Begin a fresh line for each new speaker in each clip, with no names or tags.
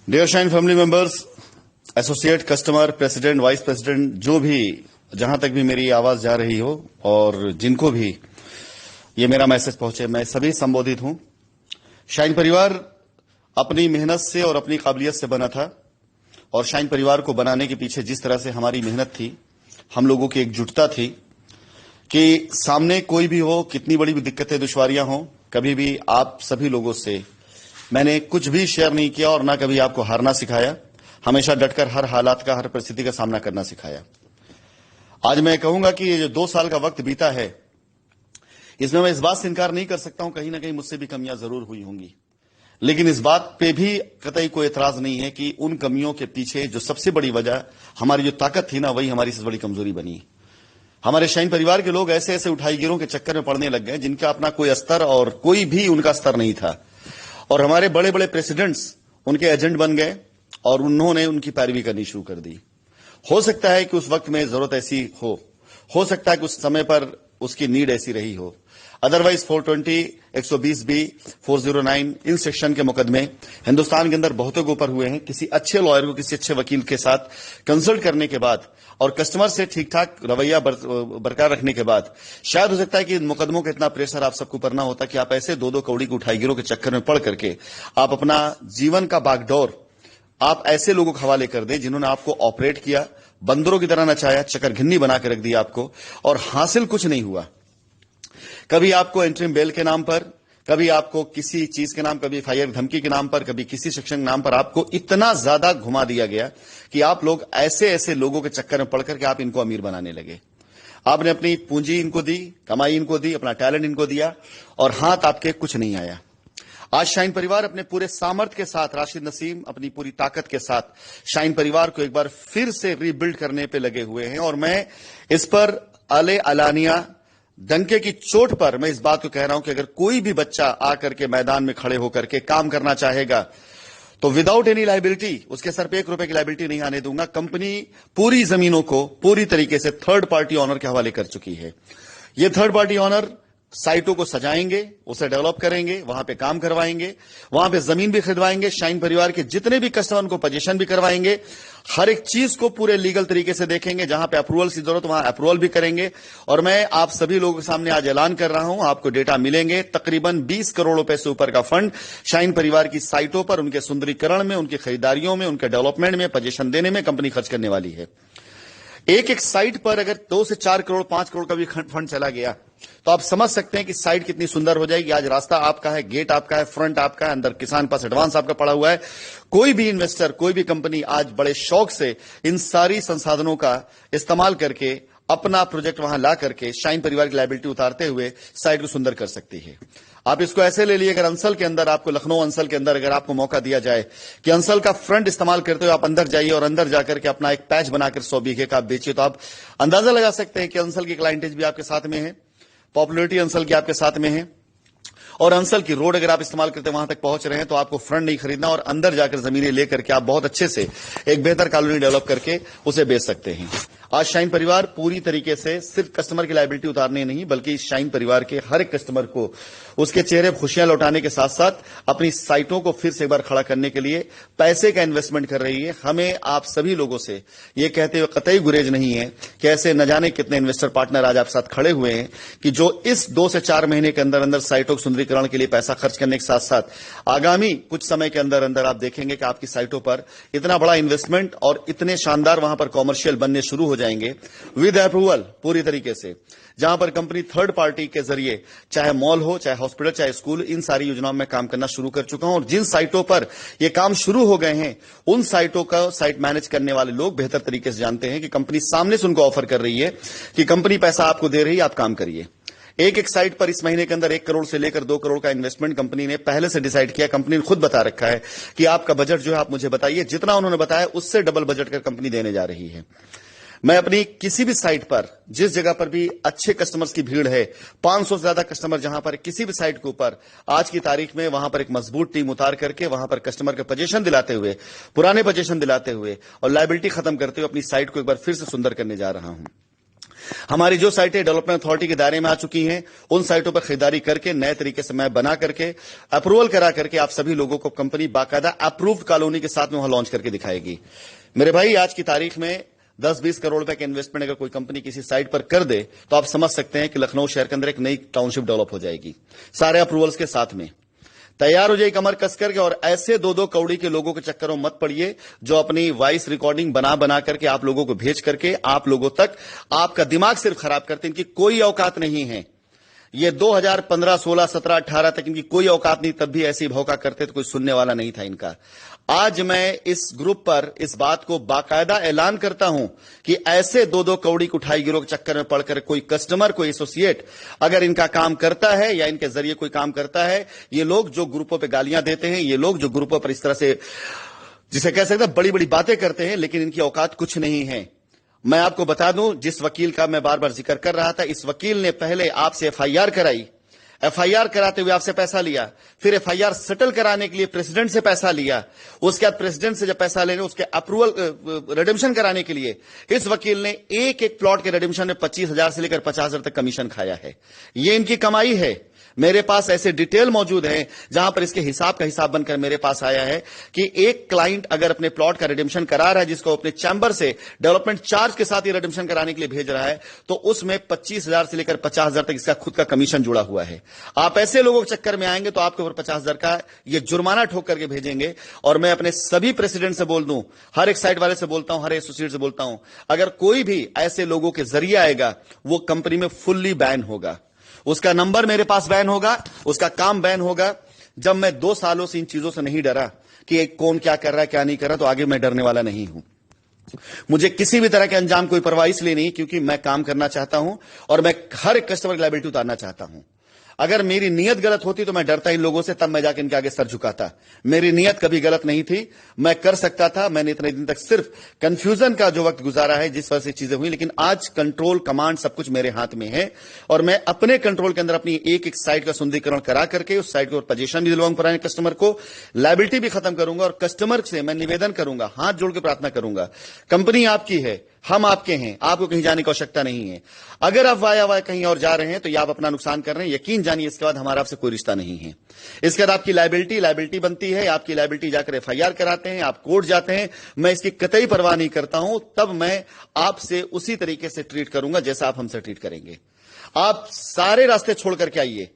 Dear Shine family members, associate customer, president, vice president, जो भी जहां तक भी मेरी आवाज जा रही हो और जिनको भी ये मेरा मैसेज पहुंचे, मैं सभी संबोधित हूं। शाइन परिवार अपनी मेहनत से और अपनी काबिलियत से बना था और शाइन परिवार को बनाने के पीछे जिस तरह से हमारी मेहनत थी, हम लोगों की एकजुटता थी कि सामने कोई भी हो, कितनी बड़ी भी दिक्कतें दुश्वारियां हो, कभी भी आप सभी लोगों से मैंने कुछ भी शेयर नहीं किया और ना कभी आपको हारना सिखाया। हमेशा डटकर हर हालात का, हर परिस्थिति का सामना करना सिखाया। आज मैं कहूंगा कि ये जो 2 साल का वक्त बीता है, इसमें मैं इस बात से इनकार नहीं कर सकता हूं, कहीं ना कहीं मुझसे भी कमियां जरूर हुई होंगी, लेकिन इस बात पे भी कतई कोई एतराज नहीं है कि उन कमियों के पीछे जो सबसे बड़ी वजह, हमारी जो ताकत थी ना, वही हमारी सबसे बड़ी कमजोरी बनी। हमारे शाइन परिवार के लोग ऐसे ऐसे उठाईगिरों के चक्कर में पड़ने लग गए जिनका अपना कोई स्तर और कोई भी उनका स्तर नहीं था, और हमारे बड़े बड़े प्रेसिडेंट्स उनके एजेंट बन गए और उन्होंने उनकी पैरवी करनी शुरू कर दी। हो सकता है कि उस वक्त में जरूरत ऐसी हो सकता है कि उस समय पर उसकी नीड ऐसी रही हो। अदरवाइज 420, 120B, 409 इन सेक्शन के मुकदमे हिंदुस्तान के अंदर बहुतों के ऊपर हुए हैं। किसी अच्छे लॉयर को, किसी अच्छे वकील के साथ कंसल्ट करने के बाद और कस्टमर से ठीक ठाक रवैया बरकरार रखने के बाद शायद हो सकता है कि इन मुकदमों का इतना प्रेशर आप सबको ऊपर ना होता कि आप ऐसे 2-2 कौड़ी की उठाईगिरों के चक्कर में पड़ करके आप अपना जीवन का बागडोर आप ऐसे लोगों के हवाले कर दें जिन्होंने आपको ऑपरेट किया, बंदरों की तरह नचाया, चकरघिन्नी बना के रख दिया आपको, और हासिल कुछ नहीं हुआ। कभी आपको एंट्रीम बेल के नाम पर, कभी आपको किसी चीज के नाम, कभी फायर धमकी के नाम पर, कभी किसी सेक्शन के नाम पर आपको इतना ज्यादा घुमा दिया गया कि आप लोग ऐसे ऐसे लोगों के चक्कर में पड़कर के आप इनको अमीर बनाने लगे। आपने अपनी पूंजी इनको दी, कमाई इनको दी, अपना टैलेंट इनको दिया, और हाथ आपके कुछ नहीं आया। आज शाइन परिवार अपने पूरे सामर्थ्य के साथ, राशिद नसीम अपनी पूरी ताकत के साथ शाइन परिवार को एक बार फिर से रीबिल्ड करने पे लगे हुए हैं, और मैं इस पर अलानिया डंके की चोट पर मैं इस बात को कह रहा हूं कि अगर कोई भी बच्चा आकर के मैदान में खड़े होकर के काम करना चाहेगा तो विदाउट एनी लायबिलिटी, उसके सर पे 1 रुपए की लायबिलिटी नहीं आने दूंगा। कंपनी पूरी जमीनों को पूरी तरीके से थर्ड पार्टी ऑनर के हवाले कर चुकी है। ये थर्ड पार्टी ऑनर साइटों को सजाएंगे, उसे डेवलप करेंगे, वहां पे काम करवाएंगे, वहां पे जमीन भी खरीदवाएंगे, शाइन परिवार के जितने भी कस्टमर को पोजीशन भी करवाएंगे, हर एक चीज को पूरे लीगल तरीके से देखेंगे, जहां पे अप्रूवल की जरूरत वहां अप्रूवल भी करेंगे। और मैं आप सभी लोगों के सामने आज ऐलान कर रहा हूं, आपको डेटा मिलेंगे, तकरीबन 20 करोड़ रुपए से ऊपर का फंड शाइन परिवार की साइटों पर, उनके सुंदरीकरण में, उनकी खरीदारियों में, उनके डेवलपमेंट में, पोजीशन देने में कंपनी खर्च करने वाली है। एक एक साइट पर अगर 2 से 4 करोड़, 5 करोड़ का भी फंड चला गया तो आप समझ सकते हैं कि साइट कितनी सुंदर हो जाएगी। आज रास्ता आपका है, गेट आपका है, फ्रंट आपका है, अंदर किसान पास एडवांस आपका पड़ा हुआ है। कोई भी इन्वेस्टर, कोई भी कंपनी आज बड़े शौक से इन सारी संसाधनों का इस्तेमाल करके अपना प्रोजेक्ट वहां ला करके शाइन परिवार की लायबिलिटी उतारते हुए साइट को सुंदर कर सकती है। आप इसको ऐसे ले लिए, अगर अंसल के अंदर आपको, लखनऊ अंसल के अंदर अगर आपको मौका दिया जाए कि अंसल का फ्रंट इस्तेमाल करते हुए आप अंदर जाइए और अंदर जाकर के अपना एक पैच बनाकर 100 बीघे का आप बेचिए, तो आप अंदाजा लगा सकते हैं कि अंसल की क्लाइंटेज भी आपके साथ में है, पॉपुलरिटी अंसल की आपके साथ में है, और अंसल की रोड अगर आप इस्तेमाल करते वहां तक पहुंच रहे हैं तो आपको फ्रंट नहीं खरीदना और अंदर जाकर जमीनें लेकर के आप बहुत अच्छे से एक बेहतर कॉलोनी डेवलप करके उसे बेच सकते हैं। आज शाइन परिवार पूरी तरीके से सिर्फ कस्टमर की लायबिलिटी उतारने नहीं, बल्कि शाइन परिवार के हर एक कस्टमर को उसके चेहरे पर खुशियां लौटाने के साथ साथ अपनी साइटों को फिर से एक बार खड़ा करने के लिए पैसे का इन्वेस्टमेंट कर रही है। हमें आप सभी लोगों से यह कहते हुए कतई गुरेज नहीं है कि ऐसे न जाने कितने इन्वेस्टर पार्टनर आज आप साथ खड़े हुए हैं कि जो इस 2 से 4 महीने के अंदर अंदर साइटों के सुंदरीकरण के लिए पैसा खर्च करने के साथ साथ आगामी कुछ समय के अंदर अंदर आप देखेंगे कि आपकी साइटों पर इतना बड़ा इन्वेस्टमेंट और इतने शानदार वहां पर कॉमर्शियल बनने शुरू हो जाएंगे विद अप्रूवल पूरी तरीके से, जहां पर कंपनी थर्ड पार्टी के जरिए चाहे मॉल हो, चाहे हॉस्पिटल, चाहे स्कूल, इन सारी योजनाओं में काम करना शुरू कर चुका हूं। और जिन साइटों पर यह काम शुरू हो गए हैं उन साइटों का साइट मैनेज करने वाले लोग बेहतर तरीके से जानते हैं कि कंपनी सामने से उनको ऑफर कर रही है कि कंपनी पैसा आपको दे रही है, आप काम करिए। एक एक साइट पर इस महीने के अंदर 1 करोड़ से लेकर 2 करोड़ का इन्वेस्टमेंट कंपनी ने पहले से डिसाइड किया। कंपनी ने खुद बता रखा है कि आपका बजट जो है आप मुझे बताइए, जितना उन्होंने बताया उससे डबल बजट का कंपनी देने जा रही है। मैं अपनी किसी भी साइट पर, जिस जगह पर भी अच्छे कस्टमर्स की भीड़ है, 500 से ज्यादा कस्टमर जहां पर किसी भी साइट के ऊपर आज की तारीख में, वहां पर एक मजबूत टीम उतार करके वहां पर कस्टमर के पोजीशन दिलाते हुए, पुराने पोजीशन दिलाते हुए और लायबिलिटी खत्म करते हुए अपनी साइट को एक बार फिर से सुंदर करने जा रहा हूं। हमारी जो साइटें डेवलपमेंट अथॉरिटी के दायरे में आ चुकी हैं, उन साइटों पर खरीदारी करके नए तरीके से मैप बना करके अप्रूवल करा करके आप सभी लोगों को कंपनी बाकायदा अप्रूव्ड कॉलोनी के साथ में वहां लॉन्च करके दिखाएगी। मेरे भाई, आज की तारीख में 10-20 करोड़ रुपए का इन्वेस्टमेंट अगर कोई कंपनी किसी साइट पर कर दे तो आप समझ सकते हैं कि लखनऊ शहर के अंदर एक नई टाउनशिप डेवलप हो जाएगी, सारे अप्रूवल्स के साथ में तैयार हो जाए कमर कस करके। और ऐसे 2-2 कौड़ी के लोगों के चक्करों मत पड़िए जो अपनी वॉइस रिकॉर्डिंग बना करके आप लोगों को भेज करके आप लोगों तक आपका दिमाग सिर्फ खराब करते हैं। इनकी कोई औकात नहीं है। ये 2015, 16, 17, 18 तक इनकी कोई औकात नहीं, तब भी ऐसी भौका करते तो कोई सुनने वाला नहीं था इनका। आज मैं इस ग्रुप पर इस बात को बाकायदा ऐलान करता हूं कि ऐसे 2-2 कौड़ी कुठाई गिरोह के चक्कर में पड़कर कोई कस्टमर, कोई एसोसिएट अगर इनका काम करता है या इनके जरिए कोई काम करता है, ये लोग जो ग्रुपों पे गालियां देते हैं, ये लोग जो ग्रुपों पर इस तरह से जिसे कह सकते हैं बड़ी बड़ी बातें करते हैं, लेकिन इनकी औकात कुछ नहीं है। मैं आपको बता दूं, जिस वकील का मैं बार बार जिक्र कर रहा था, इस वकील ने पहले आपसे एफआईआर कराई, एफआईआर कराते हुए आपसे पैसा लिया, फिर एफआईआर सेटल कराने के लिए प्रेसिडेंट से पैसा लिया, उसके बाद प्रेसिडेंट से जब पैसा लेने उसके अप्रूवल रिडेम्पशन कराने के लिए इस वकील ने एक एक प्लॉट के रिडेम्पशन में 25,000 से लेकर 50,000 तक कमीशन खाया है। ये इनकी कमाई है। मेरे पास ऐसे डिटेल मौजूद हैं जहां पर इसके हिसाब का हिसाब बनकर मेरे पास आया है कि एक क्लाइंट अगर अपने प्लॉट का रिडेम्पशन करा रहा है, जिसको अपने चैम्बर से डेवलपमेंट चार्ज के साथ ही रिडेम्पशन कराने के लिए भेज रहा है, तो उसमें 25,000 से लेकर 50,000 तक इसका खुद का कमीशन जुड़ा हुआ है। आप ऐसे लोगों के चक्कर में आएंगे तो आपके ऊपर 50,000 का ये जुर्माना ठोक करके भेजेंगे। और मैं अपने सभी प्रेसिडेंट से बोल दूं, हर एक साइट वाले से बोलता हूं, हर एसोसिएट से बोलता हूं, अगर कोई भी ऐसे लोगों के जरिए आएगा वो कंपनी में फुल्ली बैन होगा, उसका नंबर मेरे पास बैन होगा, उसका काम बैन होगा। जब मैं 2 सालों से इन चीजों से नहीं डरा कि कौन क्या कर रहा है क्या नहीं कर रहा, तो आगे मैं डरने वाला नहीं हूं। मुझे किसी भी तरह के अंजाम कोई परवाह इसलिए नहीं क्योंकि मैं काम करना चाहता हूं और मैं हर एक कस्टमर की लायबिलिटी उतारना चाहता हूं। अगर मेरी नीयत गलत होती तो मैं डरता इन लोगों से, तब मैं जाके इनके आगे सर झुकाता। मेरी नीयत कभी गलत नहीं थी, मैं कर सकता था। मैंने इतने दिन तक सिर्फ कंफ्यूजन का जो वक्त गुजारा है, जिस वजह से चीजें हुई, लेकिन आज कंट्रोल, कमांड सब कुछ मेरे हाथ में है और मैं अपने कंट्रोल के अंदर अपनी एक एक साइट का सुंदरीकरण करा करके उस साइट को पोजीशन भी दिलवाऊंगा पुराने कस्टमर को, लायबिलिटी भी खत्म करूंगा। और कस्टमर से मैं निवेदन करूंगा, हाथ जोड़ के प्रार्थना करूंगा, कंपनी आपकी है, हम आपके हैं, आपको कहीं जाने की आवश्यकता नहीं है। अगर आप वाया कहीं और जा रहे हैं तो ये आप अपना नुकसान कर रहे हैं, यकीन जानिए इसके बाद हमारा आपसे कोई रिश्ता नहीं है। इसके बाद आपकी लायबिलिटी बनती है, आपकी लायबिलिटी जाकर एफआईआर कराते हैं, आप कोर्ट जाते हैं, मैं इसकी कतई परवाह नहीं करता हूं। तब मैं आपसे उसी तरीके से ट्रीट करूंगा जैसा आप हमसे ट्रीट करेंगे। आप सारे रास्ते छोड़ करके आइए।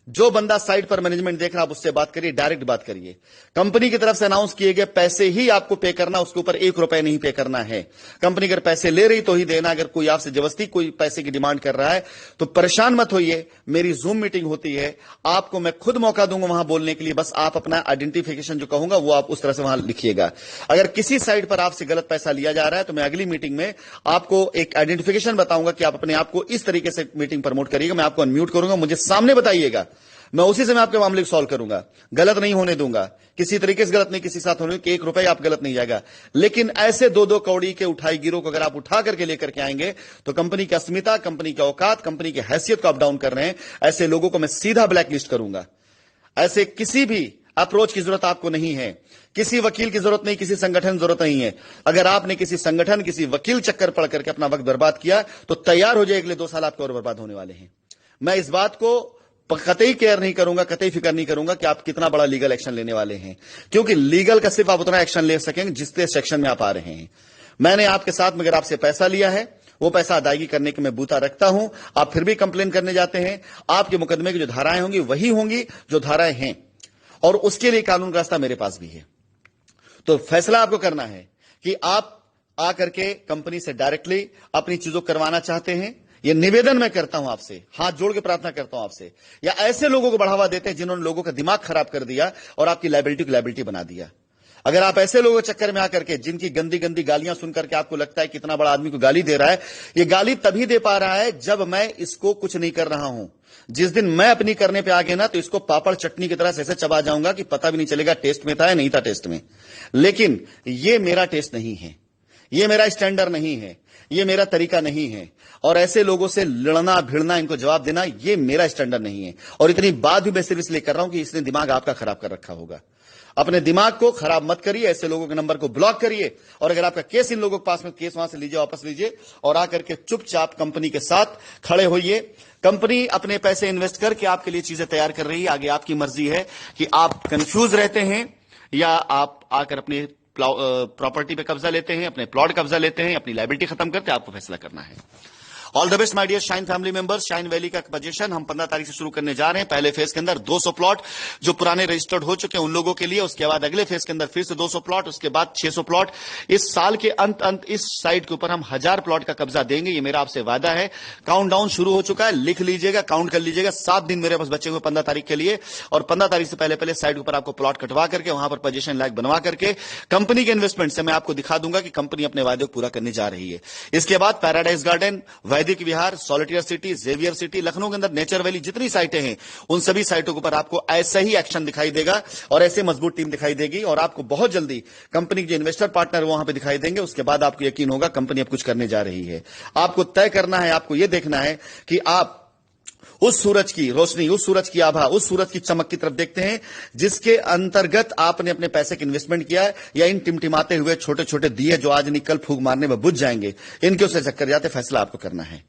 जो बंदा साइट पर मैनेजमेंट देख रहा है, आप उससे बात करिए, डायरेक्ट बात करिए। कंपनी की तरफ से अनाउंस किए गए पैसे ही आपको पे करना, उसके ऊपर 1 रुपए नहीं पे करना है। कंपनी अगर पैसे ले रही तो ही देना। अगर कोई आपसे जबरदस्ती कोई पैसे की डिमांड कर रहा है तो परेशान मत होइए। मेरी जूम मीटिंग होती है, आपको मैं खुद मौका दूंगा वहां बोलने के लिए। बस आप अपना आइडेंटिफिकेशन जो कहूंगा वो आप उस तरह से वहां लिखिएगा। अगर किसी साइट पर आपसे गलत पैसा लिया जा रहा है तो मैं अगली मीटिंग में आपको एक आइडेंटिफिकेशन बताऊंगा कि आप अपने आप को इस तरीके से मीटिंग प्रमोट करिएगा। मैं आपको अनम्यूट करूंगा, मुझे सामने बताइएगा, मैं उसी से मैं आपके मामले को सॉल्व करूंगा। गलत नहीं होने दूंगा, किसी तरीके से गलत नहीं किसी साथ होने कि 1 रुपए आप गलत नहीं जाएगा। लेकिन ऐसे 2-2 कौड़ी के उठाई गिरोह को अगर आप उठा करके लेकर के आएंगे तो कंपनी की अस्मिता, कंपनी की औकात, कंपनी की हैसियत को आप डाउन कर रहे हैं। ऐसे लोगों को मैं सीधा ब्लैकलिस्ट करूंगा। ऐसे किसी भी अप्रोच की जरूरत आपको नहीं है, किसी वकील की जरूरत नहीं, किसी संगठन की जरूरत नहीं है। अगर आपने किसी संगठन, किसी वकील चक्कर पड़ करके अपना वक्त बर्बाद किया तो तैयार हो जाए, अगले 2 साल आपके और बर्बाद होने वाले हैं। मैं इस बात को कतई केयर नहीं करूंगा, कतई फिक्र नहीं करूंगा कि आप कितना बड़ा लीगल एक्शन लेने वाले हैं, क्योंकि लीगल का सिर्फ आप उतना एक्शन ले सकेंगे जितने सेक्शन में आप आ रहे हैं। मैंने आपके साथ मगर आपसे पैसा लिया है, वो पैसा अदायगी करने के मैं बूता रखता हूं। आप फिर भी कंप्लेन करने जाते हैं, आपके मुकदमे की जो धाराएं होंगी वही होंगी जो धाराएं हैं, और उसके लिए कानून का रास्ता मेरे पास भी है। तो फैसला आपको करना है कि आप आकर के कंपनी से डायरेक्टली अपनी चीजों करवाना चाहते हैं। यह निवेदन मैं करता हूं आपसे, हाथ जोड़ के प्रार्थना करता हूं आपसे, या ऐसे लोगों को बढ़ावा देते हैं जिन्होंने लोगों का दिमाग खराब कर दिया और आपकी लायबिलिटी को लायबिलिटी बना दिया। अगर आप ऐसे लोगों के चक्कर में आकर के जिनकी गंदी गंदी गालियां सुनकर के आपको लगता है कितना बड़ा आदमी को गाली दे रहा है, ये गाली तभी दे पा रहा है जब मैं इसको कुछ नहीं कर रहा हूं। जिस दिन मैं अपनी करने पे आ गया ना तो इसको पापड़ चटनी की तरह से ऐसे चबा जाऊंगा कि पता भी नहीं चलेगा टेस्ट में था या नहीं था टेस्ट में। लेकिन ये मेरा टेस्ट नहीं है, ये मेरा स्टैंडर्ड नहीं है, ये मेरा तरीका नहीं है। और ऐसे लोगों से लड़ना भिड़ना, इनको जवाब देना, ये मेरा स्टैंडर्ड नहीं है। और इतनी बात भी मैं सिर्फ इसलिए कर रहा हूं कि इसने दिमाग आपका खराब कर रखा होगा। अपने दिमाग को खराब मत करिए, ऐसे लोगों के नंबर को ब्लॉक करिए, और अगर आपका केस इन लोगों के पास में, केस वहां से लीजिए, वापस लीजिए और आकर के चुपचाप कंपनी के साथ खड़े होइए। कंपनी अपने पैसे इन्वेस्ट करके आपके लिए चीजें तैयार कर रही है, आगे आपकी मर्जी है कि आप कंफ्यूज रहते हैं या आप आकर अपनी प्रॉपर्टी पे कब्जा लेते हैं, अपने प्लॉट कब्जा लेते हैं, अपनी लायबिलिटी खत्म करते हैं, आपको फैसला करना है। All the best my dear Shine family members. Shine Valley का पोजीशन हम 15 तारीख से शुरू करने जा रहे हैं। पहले फेज के अंदर 200 प्लॉट जो पुराने रजिस्टर्ड हो चुके हैं उन लोगों के लिए, उसके बाद अगले फेज के अंदर फिर से 200 प्लॉट, उसके बाद 600 प्लॉट। इस साल के अंत इस साइट के ऊपर हम 1000 प्लॉट का कब्जा देंगे, ये मेरा आपसे वादा है। काउंटडाउन शुरू हो चुका है, लिख लीजिएगा, काउंट कर लीजिएगा। 7 दिन मेरे पास बचे हुए 15 तारीख के लिए, और 15 तारीख से पहले साइट के ऊपर आपको प्लॉट कटवा करके वहां पर पोजीशन लायक बनवा करके कंपनी के इन्वेस्टमेंट से मैं आपको दिखा दूंगा कि कंपनी अपने वादे को पूरा करने जा रही है। इसके बाद पैराडाइज गार्डन, वैदिक विहार, सॉलिटियर सिटी, जेवियर सिटी, लखनऊ के अंदर नेचर वैली, जितनी साइटें हैं उन सभी साइटों के ऊपर आपको ऐसा ही एक्शन दिखाई देगा और ऐसे मजबूत टीम दिखाई देगी, और आपको बहुत जल्दी कंपनी के इन्वेस्टर पार्टनर वहां पे दिखाई देंगे। उसके बाद आपको यकीन होगा कंपनी अब कुछ करने जा रही है। आपको तय करना है, आपको यह देखना है कि आप उस सूरज की रोशनी, उस सूरज की आभा, उस सूरज की चमक की तरफ देखते हैं जिसके अंतर्गत आपने अपने पैसे का इन्वेस्टमेंट किया है, या इन टिमटिमाते हुए छोटे छोटे दिए जो आज नहीं कल फूंक मारने में बुझ जाएंगे, इनके उससे चक्कर जाते। फैसला आपको करना है।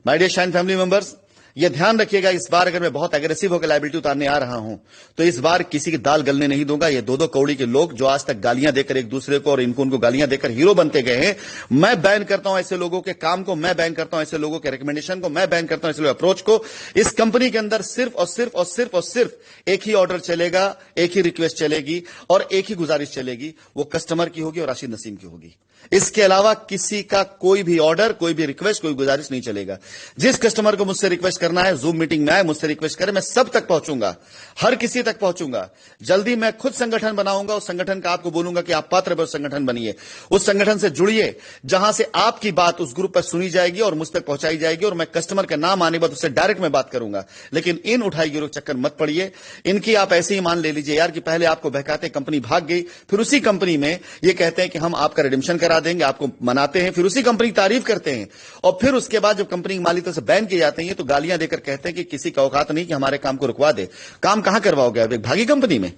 My dear Shine family members, यह ध्यान रखिएगा, इस बार अगर मैं बहुत एग्रेसिव होकर लायबिलिटी उतारने आ रहा हूं तो इस बार किसी की दाल गलने नहीं दूंगा। ये 2-2 कौड़ी के लोग जो आज तक गालियां देकर एक दूसरे को और उनको गालियां देकर हीरो बनते गए हैं, मैं बैन करता हूं ऐसे लोगों के काम को, मैं बैन करता हूं ऐसे लोगों के रिकमेंडेशन को, मैं बैन करता हूं ऐसे लोगों अप्रोच को। इस कंपनी के अंदर सिर्फ और सिर्फ और सिर्फ और सिर्फ एक ही ऑर्डर चलेगा, एक ही रिक्वेस्ट चलेगी और एक ही गुजारिश चलेगी, वो कस्टमर की होगी और राशिद नसीम की होगी। इसके अलावा किसी का कोई भी ऑर्डर, कोई भी रिक्वेस्ट, कोई गुजारिश नहीं चलेगा। जिस कस्टमर को मुझसे रिक्वेस्ट करना है, जूम मीटिंग में आए, मुझसे रिक्वेस्ट करे, मैं सब तक पहुंचूंगा, हर किसी तक पहुंचूंगा। जल्दी मैं खुद संगठन बनाऊंगा, उस संगठन का आपको बोलूंगा कि आप पात्र पर संगठन बनिए, उस संगठन से जुड़िए जहां से आपकी बात उस ग्रुप पर सुनी जाएगी और मुझ तक पहुंचाई जाएगी, और मैं कस्टमर का नाम आने बाद उससे डायरेक्ट में बात करूंगा। लेकिन इन उठाई गिरो चक्कर मत पड़िए, इनकी आप ऐसे ही मान ले लीजिए यार कि पहले आपको बहकाते कंपनी भाग गई, फिर उसी कंपनी में ये कहते हैं कि हम आपका रिडेम्पशन करा देंगे, आपको मनाते हैं, फिर उसी कंपनी की तारीफ करते हैं, और फिर उसके बाद जब कंपनी मालिक से बैन किए जाते हैं तो गालियां देकर कहते हैं कि किसी का औकात नहीं कि हमारे काम को रुकवा दे। काम कहां करवाओगे आप? एक भागी कंपनी में,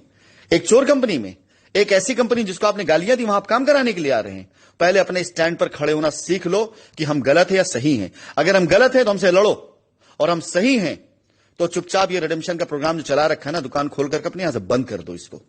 एक चोर कंपनी में, एक ऐसी कंपनी जिसको आपने गालियां दी, वहां आप काम कराने के लिए आ रहे हैं। पहले अपने स्टैंड पर खड़े होना सीख लो कि हम गलत है या सही हैं। अगर हम गलत है तो हमसे लड़ो, और हम सही हैं तो चुपचाप ये रिडेम्पशन का प्रोग्राम जो चला रखा है ना, दुकान खोल करके अपने यहां से बंद कर दो इसको।